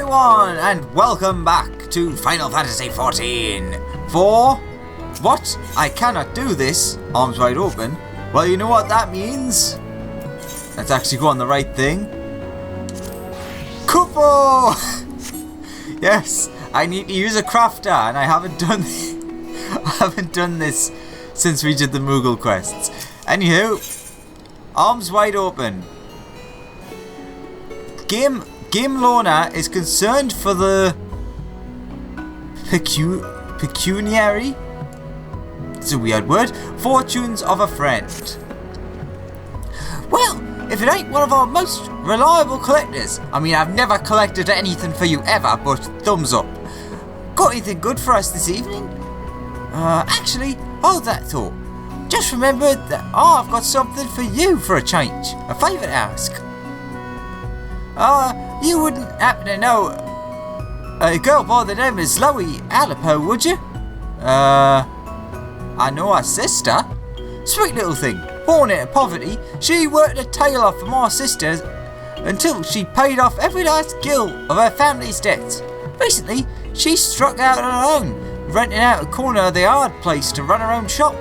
everyone, and welcome back to Final Fantasy XIV for... What? I cannot do this. Arms wide open. Well, you know what that means? Let's actually go on the right thing. Kupo! Yes, I need to use a crafter, and I haven't done this since we did the Moogle quests. Anywho, arms wide open. Game Lorna is concerned for the pecuniary, it's a weird word, fortunes of a friend. Well, if it ain't one of our most reliable collectors. I mean, I've never collected anything for you ever, but thumbs up. Got anything good for us this evening? Actually, hold that thought. Just remembered that I've got something for you for a change. A favour to ask. You wouldn't happen to know a girl by the name of Zhloe Alipo, would you? I know her sister. Sweet little thing. Born into poverty, she worked her tail off for my sisters until she paid off every last gill of her family's debts. Recently, she struck out on her own, renting out a corner of the yard place to run her own shop.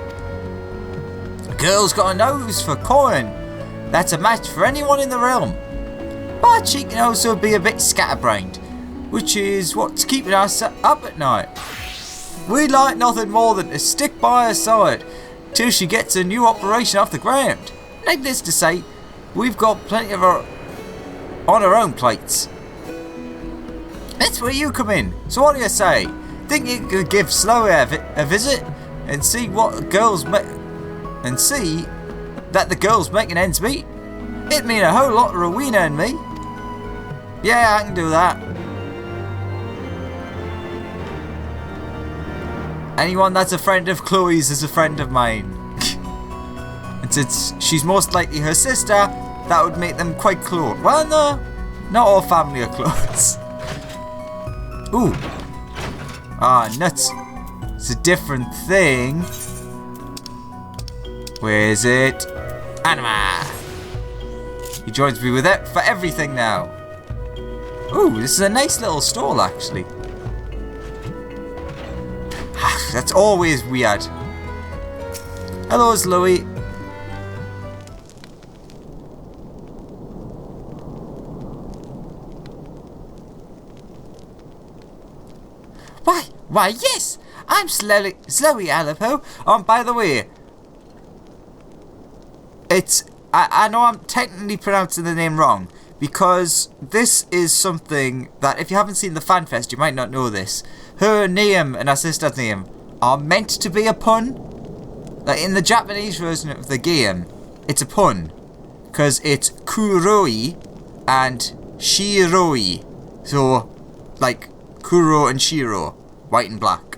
The girl's got a nose for coin. That's a match for anyone in the realm. But she can also be a bit scatterbrained, which is what's keeping us up at night. We'd like nothing more than to stick by her side till she gets a new operation off the ground. Needless to say, we've got plenty of her on our own plates. That's where you come in. So what do you say? Think you could give Zhloe a visit and see what the girls see that the girls making ends meet? It'd mean a whole lot to Rowena and me. Yeah, I can do that. Anyone that's a friend of Chloe's is a friend of mine. And since she's most likely her sister, that would make them quite close. Well, no, not all family are close. Ooh. Ah, nuts. It's a different thing. Where is it? Anima. He joins me with it for everything now. Ooh, this is a nice little stall, actually. That's always weird. Hello, Zhloe. Why, yes! I'm Zhloe Alipo. By the way, I know I'm technically pronouncing the name wrong, because this is something that, if you haven't seen the FanFest, you might not know this. Her name and her sister's name are meant to be a pun. Like in the Japanese version of the game, it's a pun, because it's Kuroi and Shiroi. So, like Kuro and Shiro, white and black.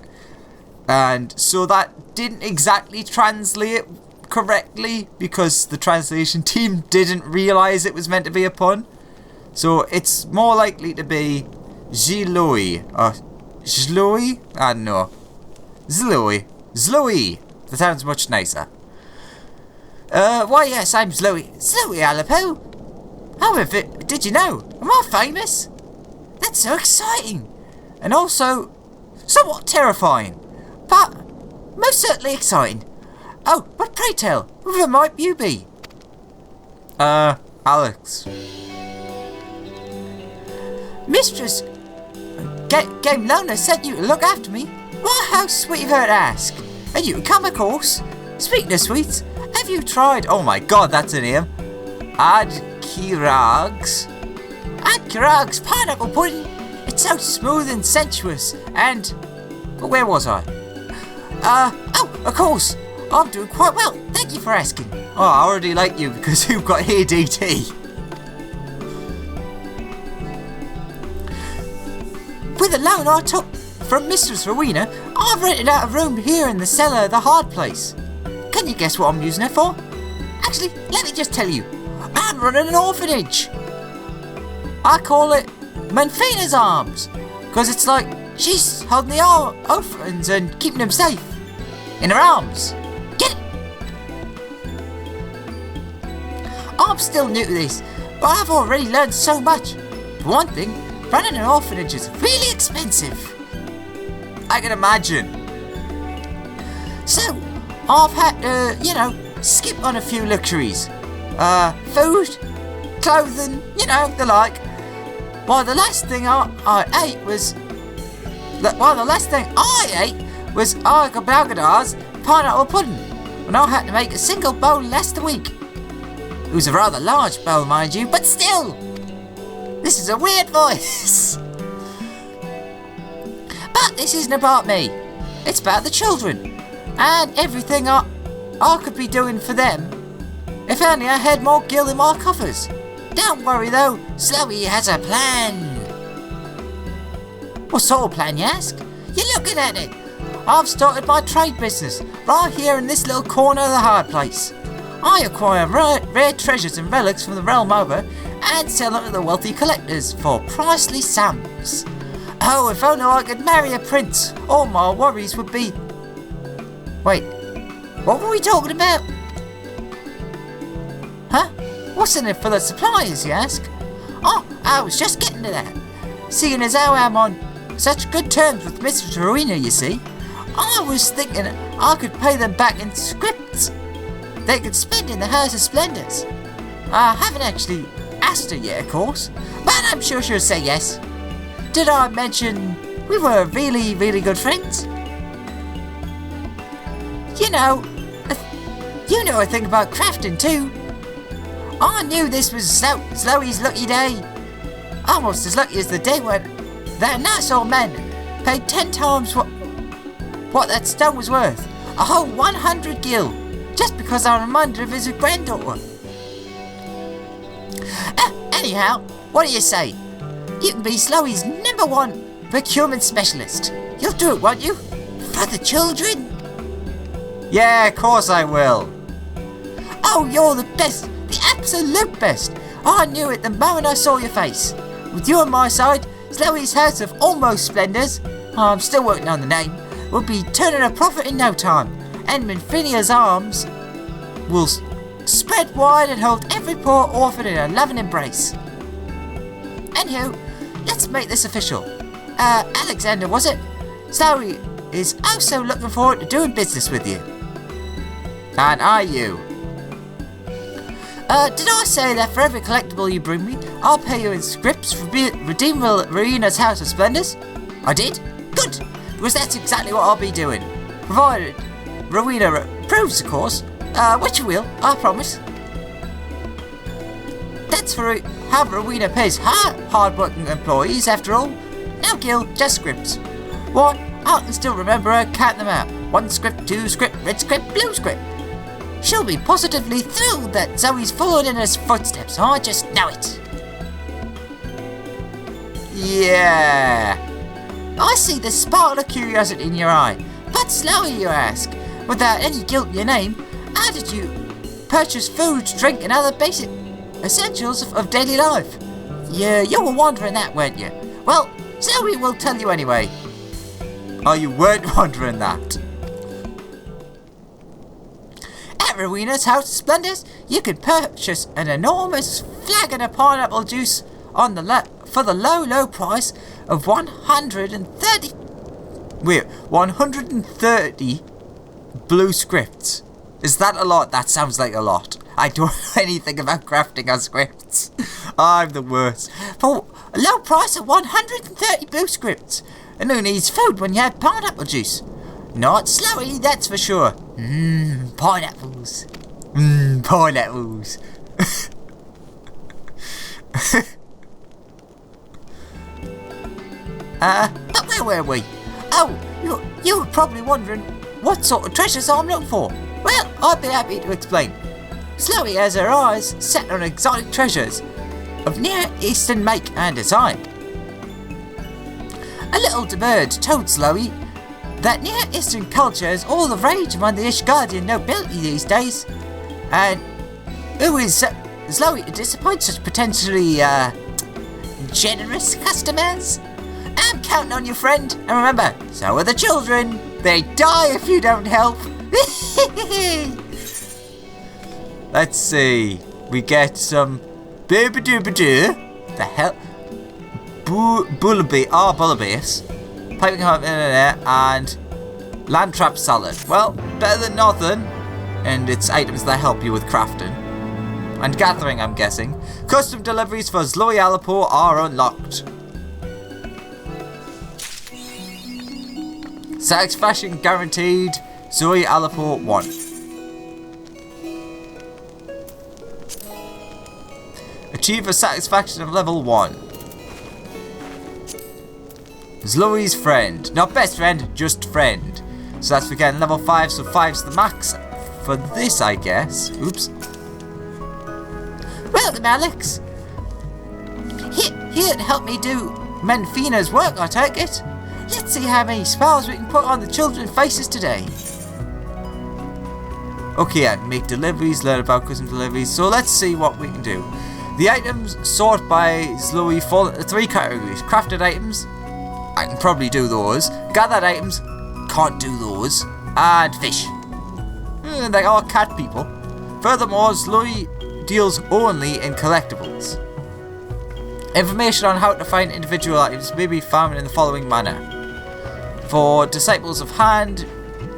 And so that didn't exactly translate correctly because the translation team didn't realise it was meant to be a pun. So it's more likely to be Zhloe or Zhloe? I don't know. Zhloe. That sounds much nicer. Why yes, I'm Zhloe Alipo. However, did you know? Am I famous? That's so exciting. And also somewhat terrifying. But most certainly exciting. Oh, but pray tell, who might you be? Alex. Mistress Game Lona sent you to look after me. Why, how sweet of her to ask. And you can come, of course. Speaking of sweets, have you tried... Oh my god, that's a name. Adkirag's pineapple pudding. It's so smooth and sensuous. And... But where was I? Oh, of course. I'm doing quite well. Thank you for asking. Oh, I already like you because you've got ADT. With a loan I took from Mistress Rowena, I've rented out a room here in the cellar of the hard place. Can you guess what I'm using it for? Actually, let me just tell you. I'm running an orphanage. I call it Manfina's Arms, because it's like she's holding the orphans and keeping them safe in her arms. Get it? I'm still new to this, but I've already learned so much. For one thing, running an orphanage is really expensive. I can imagine. So, I've had to, skip on a few luxuries. Food, clothing, the like. While the last thing I ate was Argabagadars pineapple pudding, when I had to make a single bowl last week. It was a rather large bowl, mind you, but still! This is a weird voice! But this isn't about me. It's about the children, and everything I could be doing for them. If only I had more gil in my coffers. Don't worry though, Zhloe has a plan. What sort of plan, you ask? You're looking at it. I've started my trade business right here in this little corner of the hard place. I acquire rare treasures and relics from the realm over and sell them to the wealthy collectors for priceless sums. Oh, if only I could marry a prince, all my worries would be... Wait, what were we talking about? Huh? What's in it for the suppliers, you ask? Oh, I was just getting to that. Seeing as how I'm on such good terms with Mr. Rowena, you see, I was thinking I could pay them back in scripts they could spend in the House of Splendors. I haven't actually asked her yet, of course, but I'm sure she'll say yes. Did I mention we were really, really good friends? You know a thing about crafting too. I knew this was Zhloe's lucky day. Almost as lucky as the day when that nice old man paid 10 times what that stone was worth. A whole 100 gil, just because I'm reminded of his granddaughter. Anyhow, what do you say? You can be Zhloe's #1 procurement specialist. You'll do it, won't you? For the children? Yeah, of course I will. Oh, you're the best. The absolute best. I knew it the moment I saw your face. With you on my side, Zhloe's House of Almost Splendors, I'm still working on the name, will be turning a profit in no time, and Minfinia's arms will spread wide and hold every poor orphan in a loving embrace. Anywho, let's make this official. Alexander, was it? Zhloe is also looking forward to doing business with you. And are you? Did I say that for every collectible you bring me, I'll pay you in scripts for redeem Rowena's House of Splendors? I did? Good, because that's exactly what I'll be doing. Provided Rowena approves, of course, which you will, I promise. That's for how Rowena pays her hard-working employees, after all. No gil, just scripts. Why, I can still remember her counting them out. 1 script, 2 script, red script, blue script. She'll be positively thrilled that Zoe's followed in her footsteps. I just know it. Yeah. I see the sparkle of curiosity in your eye. But Zhloe, you ask, without any guilt in your name, how did you purchase food, drink, and other basic essentials of daily life? Yeah, you were wondering that, weren't you? Well, Zhloe will tell you anyway. Oh, you weren't wondering that? At Rowena's House of Splendors, you can purchase an enormous flagon of pineapple juice on for the low price of 130. Wait, 130 blue scripts. Is that a lot? That sounds like a lot. I don't know anything about crafting on scripts. I'm the worst. For a low price of 130 blue scripts. And who needs food when you have pineapple juice? Not Zhloe, that's for sure. Pineapples. Pineapples. But where were we? Oh, you were probably wondering what sort of treasures I'm looking for. Well, I'd be happy to explain. Zhloe has her eyes set on exotic treasures of Near Eastern make and design. A little bird told Zhloe that Near Eastern culture is all the rage among the Ishgardian nobility these days, and who is Zhloe to disappoint such potentially generous customers? I'm counting on you, friend, and remember, so are the children. They die if you don't help. Let's see. We get some the hell Bullabase, piping hot internet, and land trap salad. Well, better than nothing. And it's items that help you with crafting and gathering, I'm guessing. Custom deliveries for Zhloe Alipo are unlocked. Satisfaction guaranteed. Zhloe Alipo 1. Achieve a satisfaction of level 1. Zhloe's friend. Not best friend, just friend. So that's for getting level 5, so 5's the max for this, I guess. Oops. Welcome, Alex. Here to help me do Menfina's work, I take it. Let's see how many spells we can put on the children's faces today. Okay, I make deliveries, learn about custom deliveries, so let's see what we can do. The items sorted by Zhloe fall into 3 categories. Crafted items, I can probably do those. Gathered items, can't do those. And fish. They are cat people. Furthermore, Zhloe deals only in collectibles. Information on how to find individual items may be found in the following manner. For Disciples of Hand,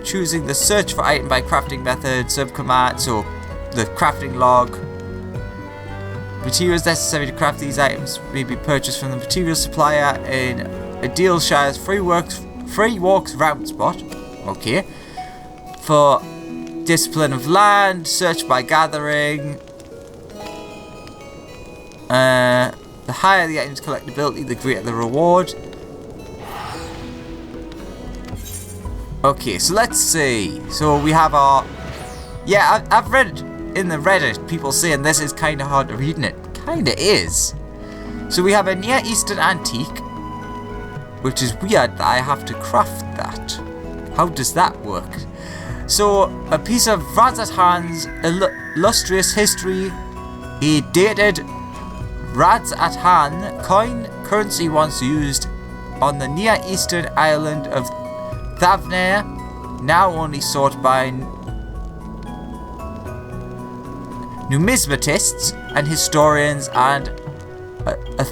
choosing the search for item by crafting method, subcommand, so the crafting log. Materials necessary to craft these items may be purchased from the material supplier in a deal shares free walks round spot. Okay. For Discipline of Land, search by gathering. The higher the item's collectability, the greater the reward. Okay, so let's see. So we have our... Yeah, I've read in the Reddit people saying this is kind of hard to read, and it kind of is. So we have a Near Eastern antique, which is weird that I have to craft that. How does that work? So, a piece of Radz-at-Han's illustrious history, a dated Radz-at-Han coin currency once used on the Near Eastern island of Thavnair, now only sought by numismatists and historians, and a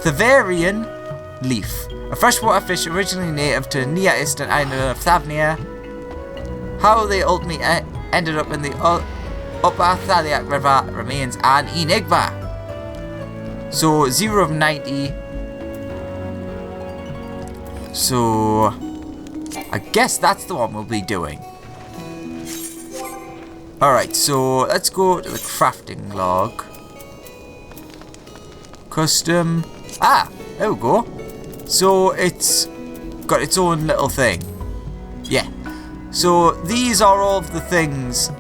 Thavarian leaf, a freshwater fish originally native to the Near Eastern island of Thavnair. How they ultimately ended up in the upper Thaliak River remains an enigma. So 0 of 90. So I guess that's the one we'll be doing. Alright, so let's go to the crafting log. Custom. Ah, there we go. So it's got its own little thing. Yeah. So these are all of the things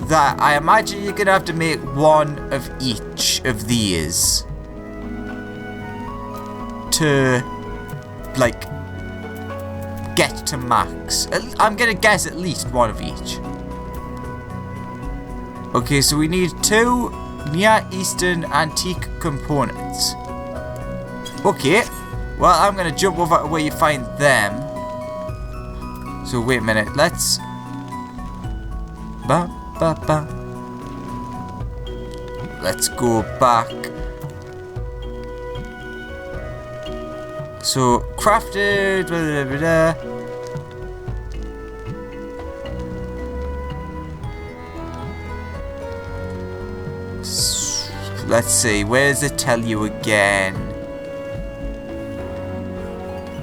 that I imagine you're going to have to make one of each of these to, like, get to max. I'm going to guess at least one of each. Okay, so we need 2 Near Eastern antique components. Okay, well, I'm going to jump over to where you find them. So wait a minute, let's... Let's go back. So, crafted... Let's see, where does it tell you again?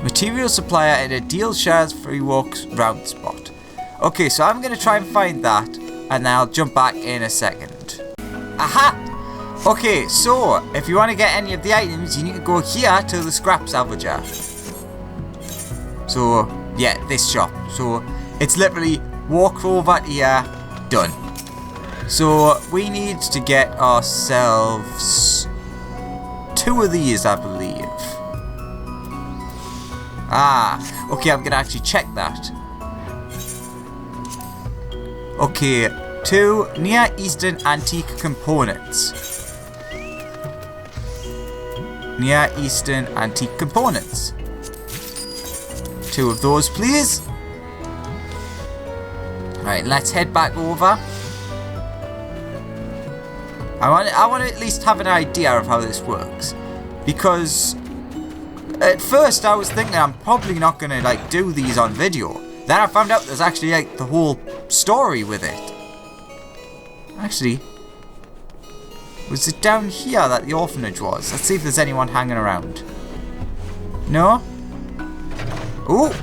Material supplier in a deal shares free walks round spot. Okay, so I'm going to try and find that, and then I'll jump back in a second. Aha! Okay, so if you want to get any of the items, you need to go here to the scrap salvager. So, yeah, this shop. So, it's literally walk over here, done. So, we need to get ourselves 2 of these, I believe. Ah, okay, I'm going to actually check that. Okay, 2 Near Eastern antique components. Near Eastern antique components. 2 of those, please. Alright, let's head back over. I want to at least have an idea of how this works. Because At first I was thinking I'm probably not gonna like do these on video. Then I found out there's actually like the whole story with it. Actually, was it down here that the orphanage was? Let's see if there's anyone hanging around. No? Oh!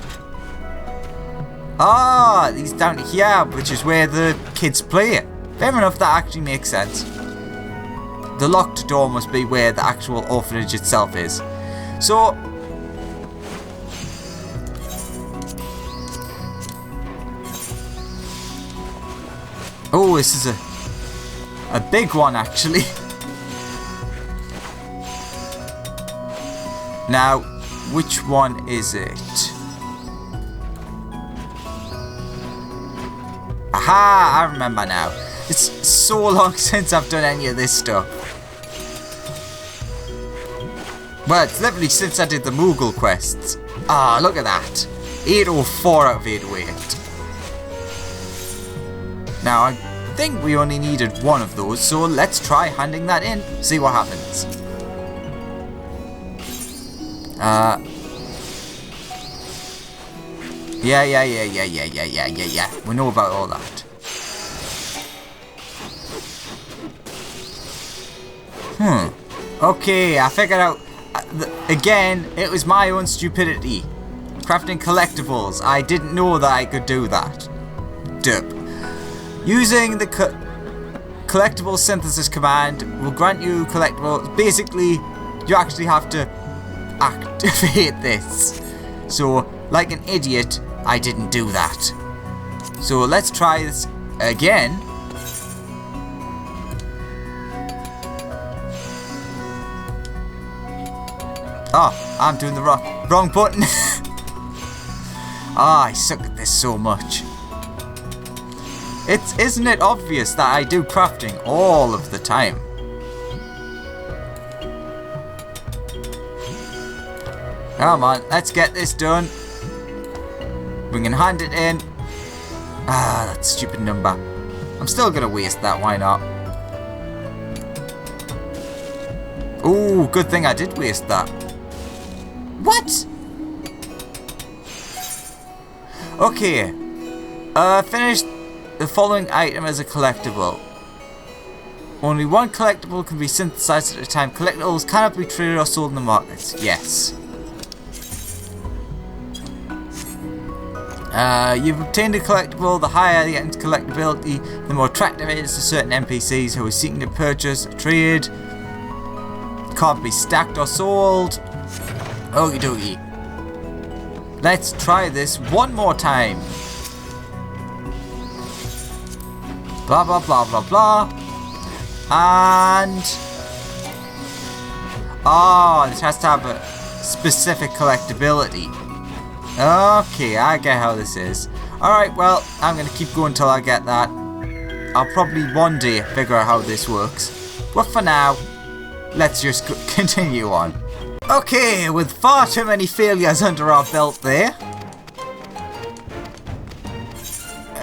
Ah, these down here, which is where the kids play. Fair enough, that actually makes sense. The locked door must be where the actual orphanage itself is. So... oh, this is a big one, actually. Now, which one is it? Aha, I remember now. It's so long since I've done any of this stuff. Well, it's literally since I did the Moogle quests. Ah, look at that. 804 out of 808. Now, I think we only needed one of those, so let's try handing that in, see what happens. Yeah. We know about all that. Okay, I figured out. Again, it was my own stupidity. Crafting collectibles. I didn't know that I could do that. Derp. Using the collectible synthesis command will grant you collectibles. Basically, you actually have to activate this. So, like an idiot, I didn't do that. So let's try this again. Oh, I'm doing the wrong button. I suck at this so much. Isn't it obvious that I do crafting all of the time? Come on, let's get this done. We can hand it in. Ah, that stupid number. I'm still gonna waste that, why not? Ooh, good thing I did waste that. What? Okay. Finish the following item as a collectible. Only one collectible can be synthesized at a time. Collectibles cannot be traded or sold in the markets. Yes. You've obtained a collectible. The higher the item's collectability, the more attractive it is to certain NPCs who are seeking to purchase, trade. Can't be stacked or sold. Okie dokie. Let's try this one more time. Blah blah blah blah blah. And oh, this has to have a specific collectability. Okay, I get how this is. Alright, well, I'm going to keep going till I get that. I'll probably one day figure out how this works. But for now, let's just continue on. Okay, with far too many failures under our belt there.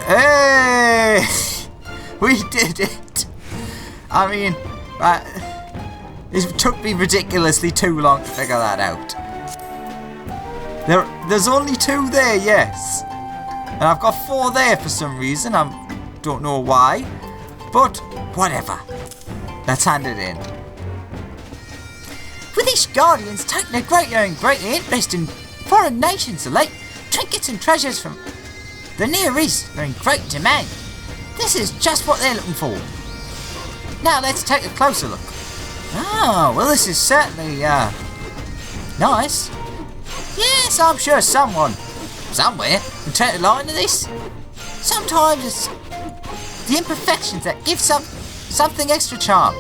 Hey! We did it! I mean, it took me ridiculously too long to figure that out. There's only 2 there, yes. And I've got 4 there for some reason. I don't know why. But, whatever. Let's hand it in. With these guardians taking a greater interest in foreign nations alike, trinkets and treasures from the Near East are in great demand. This is just what they're looking for. Now let's take a closer look. Oh, well this is certainly, nice. Yes, I'm sure someone, somewhere, can take a light into this. Sometimes it's the imperfections that give something extra charm.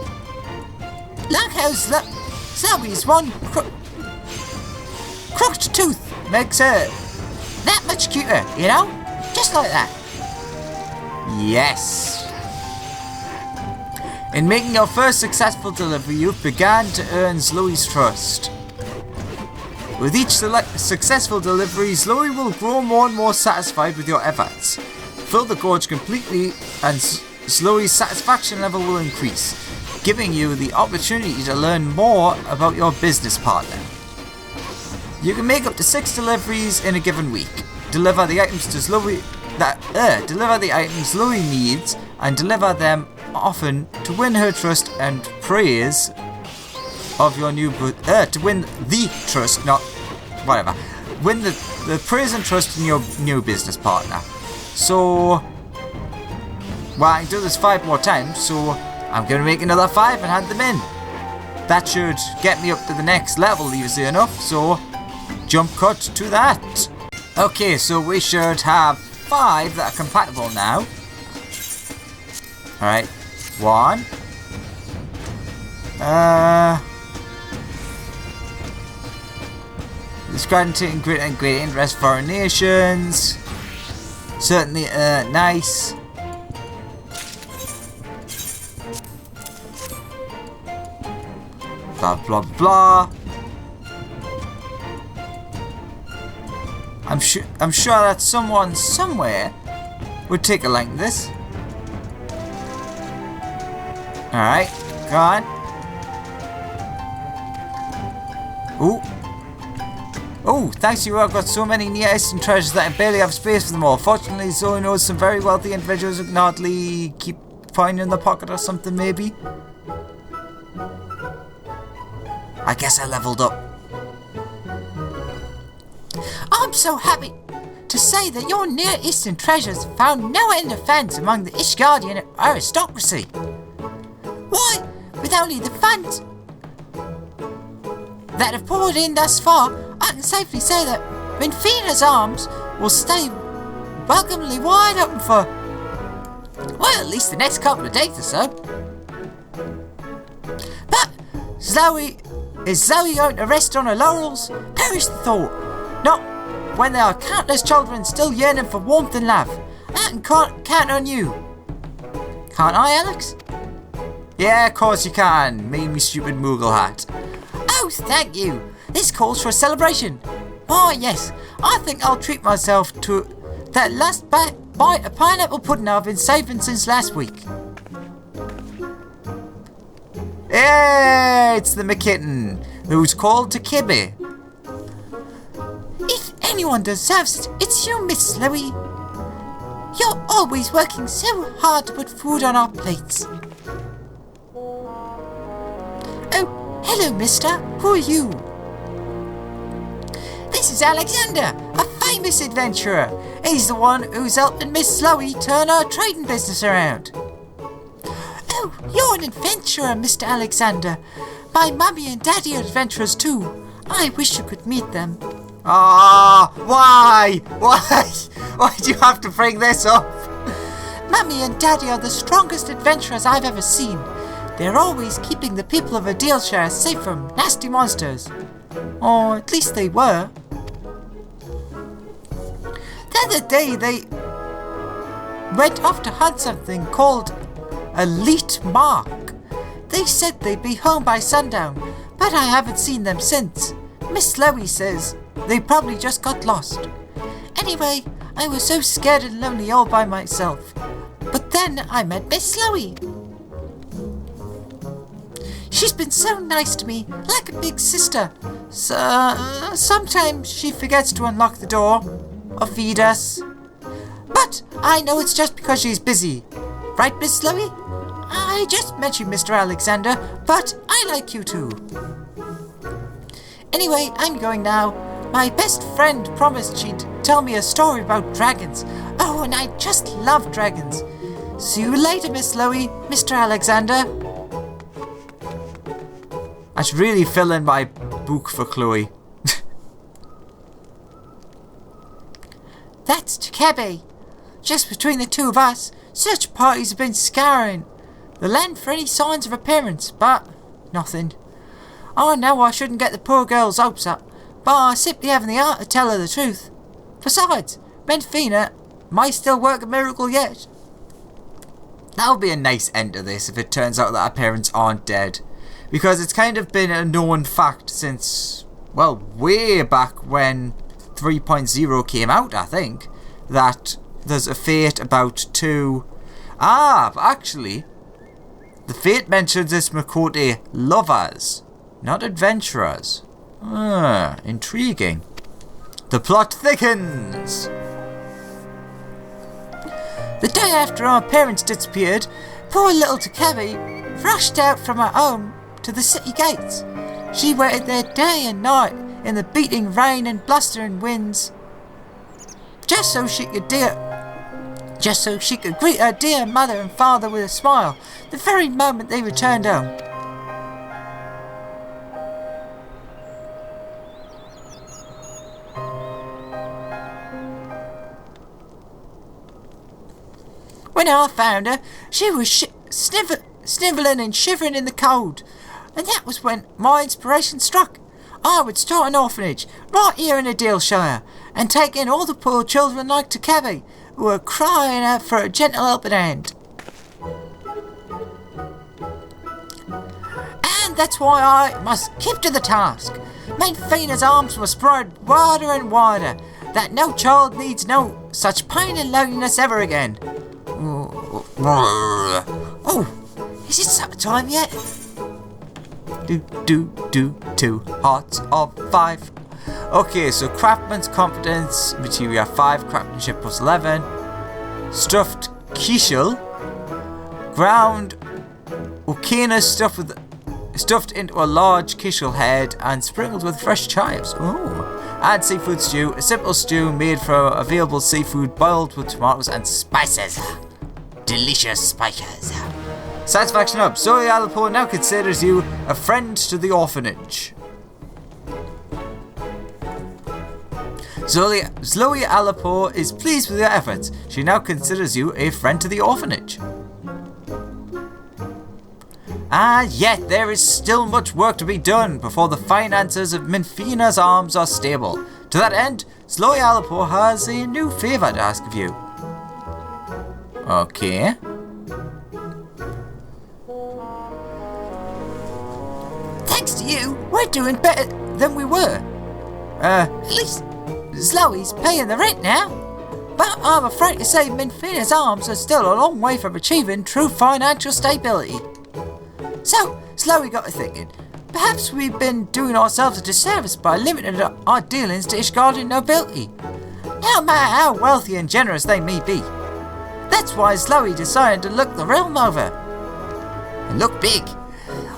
Like how Zhloe's one crooked tooth makes her that much cuter, you know? Just like that. Yes. In making your first successful delivery, you've begun to earn Zhloe's trust. With each successful delivery, Zhloe will grow more and more satisfied with your efforts. Fill the gorge completely and Zhloe's satisfaction level will increase, giving you the opportunity to learn more about your business partner. You can make up to 6 deliveries in a given week. Deliver the items to Zhloe deliver the items Zhloe needs and deliver them often to win her trust and praise of your new to win the trust, not whatever. Win the praise and trust in your new business partner. So well, I can do this 5 more times, so I'm gonna make another 5 and hand them in. That should get me up to the next level easy enough, so jump cut to that. Okay, so we should have 5 that are compatible now. Alright, 1. It's granting great and great interest for foreign nations. Certainly, nice. Blah blah blah. I'm sure that someone somewhere would take a like to this. Alright, go on. Ooh. Oh, thanks to you, I've got so many near-Eastern treasures that I barely have space for them all. Fortunately, Zhloe knows some very wealthy individuals who can hardly keep finding in the pocket or something, maybe. I guess I leveled up. I'm so happy to say that your Near Eastern treasures found no end of fans among the Ishgardian aristocracy. Why, with only the funds that have poured in thus far, I can safely say that Minfina's arms will stay welcomingly wide open for, well, at least the next couple of days or so. But is Zhloe going to rest on her laurels? Perish the thought. Not when there are countless children still yearning for warmth and love. I can count on you. Can't I, Alex? Yeah, of course you can, me stupid Moogle hat. Oh, thank you. This calls for a celebration. Oh, yes. I think I'll treat myself to that last bite of pineapple pudding I've been saving since last week. Hey, it's the McKitten, who's called to Kibby. If anyone deserves it, it's you, Miss Zhloe. You're always working so hard to put food on our plates. Oh, hello, mister. Who are you? This is Alexander, a famous adventurer. He's the one who's helping Miss Zhloe turn her trading business around. Oh, you're an adventurer, Mr. Alexander. My mummy and daddy are adventurers too. I wish you could meet them. Ah, why? Why do you have to bring this up? Mummy and daddy are the strongest adventurers I've ever seen. They're always keeping the people of Adilshire safe from nasty monsters. Or at least they were. The other day they went off to hunt something called Elite Mark. They said they'd be home by sundown, but I haven't seen them since. Miss Zhloe says they probably just got lost. Anyway, I was so scared and lonely all by myself. But then I met Miss Zhloe. She's been so nice to me, like a big sister. So, sometimes she forgets to unlock the door or feed us. But I know it's just because she's busy. Right, Miss Zhloe? I just met you, Mr. Alexander, but I like you too. Anyway, I'm going now. My best friend promised she'd tell me a story about dragons. Oh, and I just love dragons. See you later, Miss Zhloe, Mr. Alexander. I should really fill in my book for Chloe. That's Takebe. Just between the two of us, search parties have been scouring the land for any signs of appearance, but nothing. I know I shouldn't get the poor girl's hopes up, but I simply haven't the heart to tell her the truth. Besides, Menfina might still work a miracle yet. That'll be a nice end to this if it turns out that her parents aren't dead. Because it's kind of been a known fact since, well, way back when 3.0 came out, I think, that there's a fate about to... but actually, the fate mentions this Makote lovers, not adventurers. Intriguing. The plot thickens. The day after our parents disappeared, poor little Takebi rushed out from her home to the city gates. She waited there day and night in the beating rain and blustering winds, just so she could greet her dear mother and father with a smile the very moment they returned home. When I found her, she was snivelling and shivering in the cold, and that was when my inspiration struck. I would start an orphanage right here in Adilshire and take in all the poor children like Takebi who were crying out for a gentle helping hand. And that's why I must keep to the task. Mainfina's arms were spread wider and wider, that no child needs no such pain and loneliness ever again. Oh, is it supper time yet? 2 hearts of 5. Okay, so craftsman's confidence, material 5, craftsmanship plus 11. Stuffed quiche, ground okina stuffed into a large quiche head and sprinkled with fresh chives. Ooh. Add seafood stew, a simple stew made from available seafood boiled with tomatoes and spices. Delicious spices. Satisfaction up. Zhloe Alapo now considers you a friend to the orphanage. Zhloe Alapo is pleased with your efforts. She now considers you a friend to the orphanage. And yet there is still much work to be done before the finances of Mainfina's arms are stable. To that end, Zhloe Alapo has a new favour to ask of you. Okay. Thanks to you, we're doing better than we were. At least Zhloe's paying the rent now. But I'm afraid to say Mainfina's arms are still a long way from achieving true financial stability. So, Zhloe got to thinking, perhaps we've been doing ourselves a disservice by limiting our dealings to Ishgardian nobility, no matter how wealthy and generous they may be. That's why Zhloe decided to look the realm over. And look big.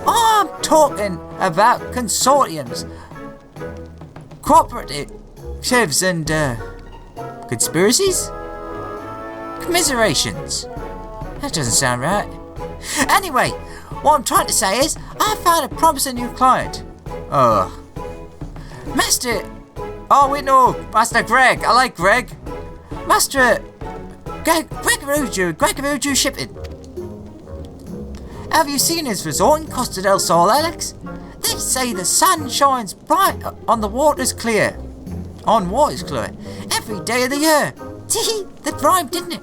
I'm talking about consortiums, cooperatives and conspiracies? Commiserations. That doesn't sound right. Anyway, what I'm trying to say is, I found a promising new client. Master Greg. I like Greg. Master Gregoruju Shipping. Have you seen his resort in Costa del Sol, Alex? They say the sun shines bright on the waters clear. Every day of the year. Tee, that rhymed, didn't it?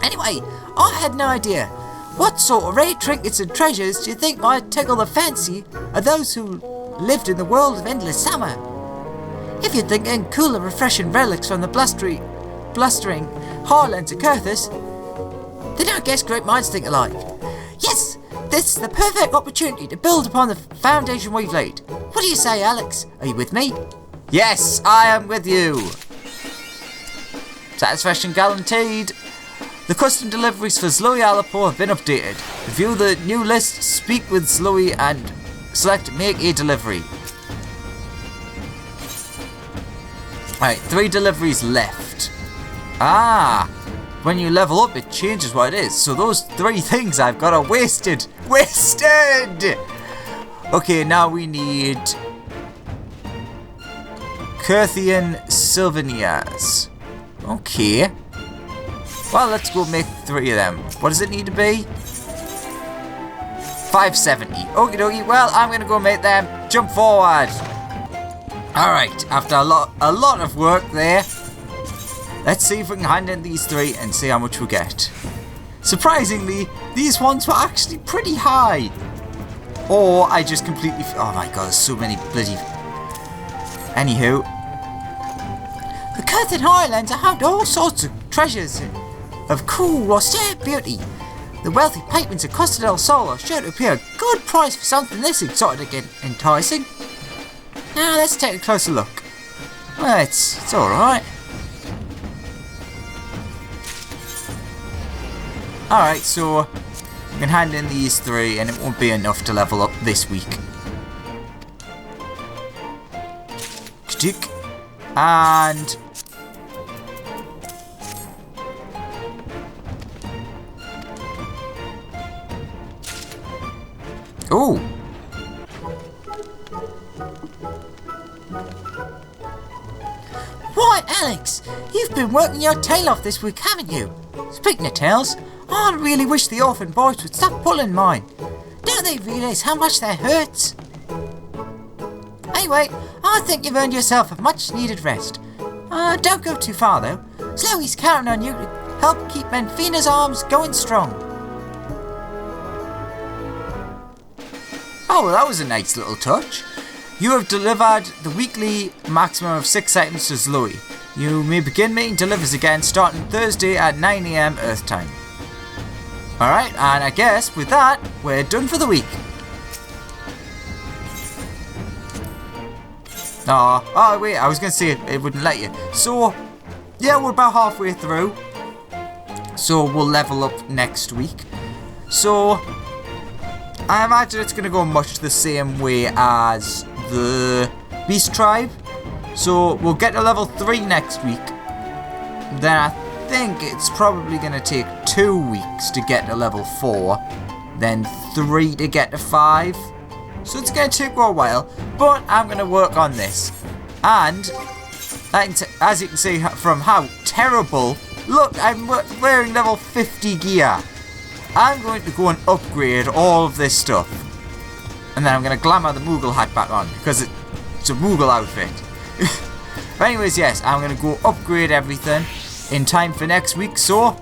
Anyway, I had an idea. What sort of rare trinkets and treasures do you think might tickle the fancy of those who lived in the world of endless summer? If you're thinking cool and refreshing relics from the blustering highlands of Curthus, then I guess great minds think alike. Yes, this is the perfect opportunity to build upon the foundation we've laid. What do you say, Alex? Are you with me? Yes, I am with you. Satisfaction guaranteed. The custom deliveries for Zhloe Alapo have been updated. Review the new list, speak with Zhloe and select make a delivery. Alright, 3 deliveries left. When you level up it changes what it is. So those 3 things I've got are wasted. Okay, now we need Curthian Sylvanias. Okay. Well, let's go make 3 of them. What does it need to be? 570. Okie dokie. Well, I'm gonna go make them. Jump forward. Alright, after a lot of work there, let's see if we can hand in these 3 and see how much we get. Surprisingly, these ones were actually pretty high. Or I just completely... Oh my god, there's so many bloody... Anywho. The Curthian Highlands are home to all sorts of treasures of cool, austere beauty. The wealthy patrons of Costa del Sol are sure to pay a good price for something this exotic and enticing. Now let's take a closer look. Well, it's alright. Alright, so we can hand in these 3 and it won't be enough to level up this week. And oh, why, Alex, you've been working your tail off this week, haven't you? Speaking of tails, I really wish the orphan boys would stop pulling mine. Don't they realise how much that hurts? Anyway, I think you've earned yourself a much needed rest. Don't go too far though. Zhloe's counting on you to help keep Menfina's arms going strong. Oh, well, that was a nice little touch. You have delivered the weekly maximum of 6 items to Zhloe. You may begin making deliveries again starting Thursday at 9 AM Earth time. Alright, and I guess with that, we're done for the week. Oh wait, I was going to say it wouldn't let you. So, yeah, we're about halfway through. So we'll level up next week. So, I imagine it's going to go much the same way as the Beast Tribe. So we'll get to level 3 next week. Then I think it's probably going to take 2 weeks to get to level 4. Then 3 to get to 5. So it's going to take a while, but I'm going to work on this. And, as you can see from how terrible, look, I'm wearing level 50 gear. I'm going to go and upgrade all of this stuff. And then I'm going to glamour the Moogle hat back on, because it's a Moogle outfit. But anyways, yes, I'm going to go upgrade everything in time for next week. So,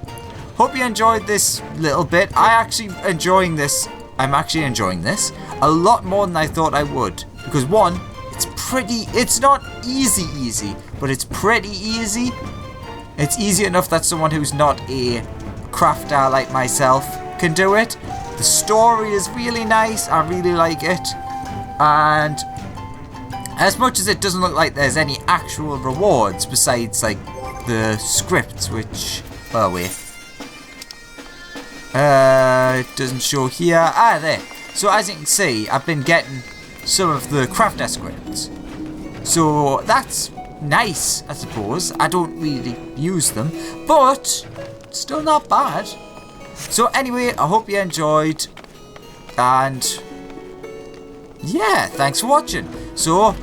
hope you enjoyed this little bit. I'm actually enjoying this a lot more than I thought I would. Because one, it's not easy, but it's pretty easy. It's easy enough that someone who's not a crafter like myself can do it. The story is really nice, I really like it. And as much as it doesn't look like there's any actual rewards besides like the scripts, which, well, wait. It doesn't show here. There. So as you can see, I've been getting some of the crafter scripts. So that's nice, I suppose. I don't really use them, but still not bad. So anyway, I hope you enjoyed. And yeah, thanks for watching. So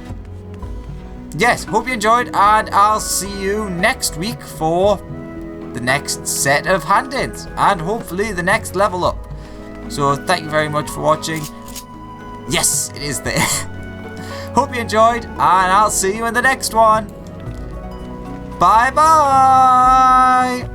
yes, hope you enjoyed, and I'll see you next week for the next set of hand-ins and hopefully the next level up. So thank you very much for watching. Yes, it is there. Hope you enjoyed, and I'll see you in the next one. Bye bye.